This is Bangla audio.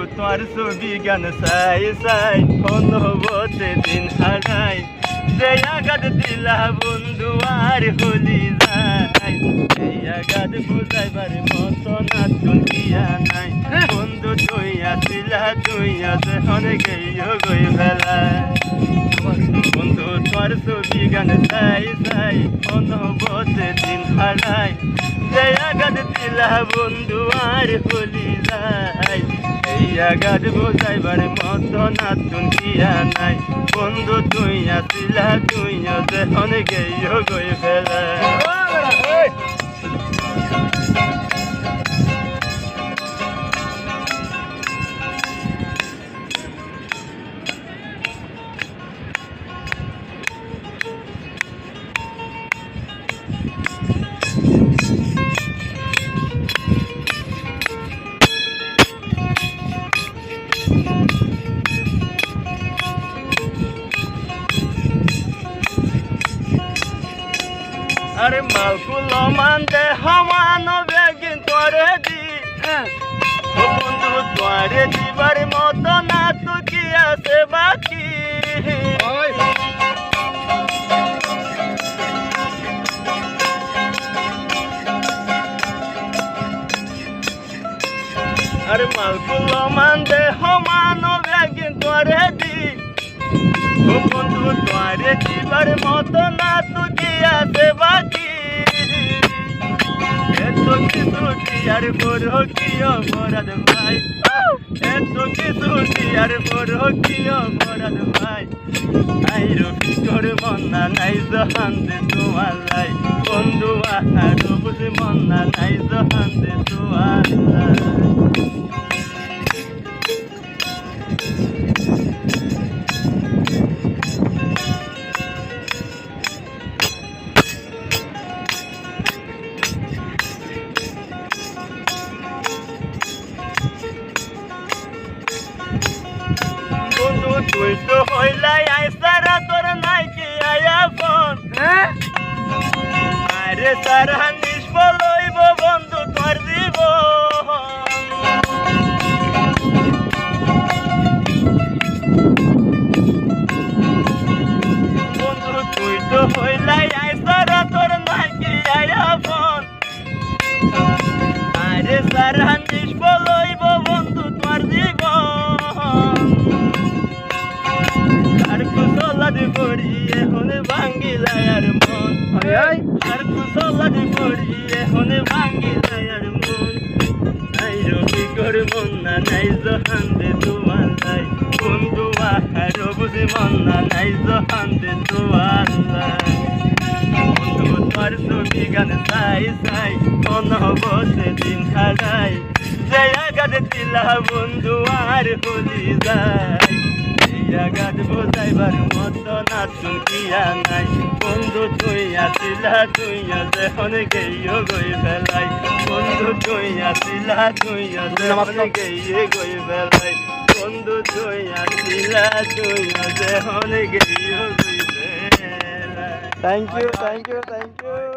তোমার ছবি গান চাই চাই অনুভূতি দিন হারাই যে আঘাত দিলা বন্ধু আর হলি যায় এই আঘাত বুঝাইবার মতো না দুনিয়া নাই বন্ধু তুই আসিলা তুই যখন গেইও গই বেলায় বন্ধু তোমার ছবি গান চাই চাই অনুভূতি দিন হারাই যে আঘাত দিলা বন্ধু আর হলি যায় এই আঘাত বোঝাইবার মতো না দুনিয়া নাই বন্ধু তুই আসিলা তুই যখন গেইও গই বেলায় अरे मालकुलो मानते हमानो बेगिन तोरे दी बंधु तोरे दीवार मतो ना तू किया से बाकी अरे मालकुलो मानते हमानो बेगिन तोरे दी বন্ধু তোরে দিবার মতো না তু কি আছে বাকি এত কিছু দিয়ার পর কি অপরাধ ভাই এত কিছু দিয়ার পর কি অপরাধ ভাই আই রবি তোর মন্না নাই জহান দে তোমার লাই বন্ধু আর বুঝে মন্না নাই জহান দে তোমার লাই তুই তো হইলাই আইসারা তোর নাই কি আয়া ফোন আরে সারা নিষ্ফল হইব বন্ধু তোর জীবন বন্ধু তুই তো হইলাই আইসারা তোর নাই কি আয়া ফোন আরে সারা নিষ্ফল হইব বন্ধু তোর জীবন পড়িয়ে হনে ভাঙ্গিলায় আর মন আর কুশলাদি পড়িয়ে হনে ভাঙ্গিলায় আর মন নাই রবি কর মন না নাই জহান দে তোমার লাই বন্ধু আর বুঝি মন না নাই জহান দে তোমার লাই বন্ধু তোর ছবি গান চাই চাই অনুভূতি দিন হারাই যে আঘাত দিলা বন্ধু আর হলি যায় আঘাত বোঝাইবার মতো না দুনিয়া নাই বন্ধু তুই আসিলা তুই যখন গেইও গই বেলাই বন্ধু তুই আসিলা তুই যখন গেইয়ে গই বেলাই বন্ধু তুই আসিলা তুই যখন গেইও গই বেলাই থ্যাংক ইউ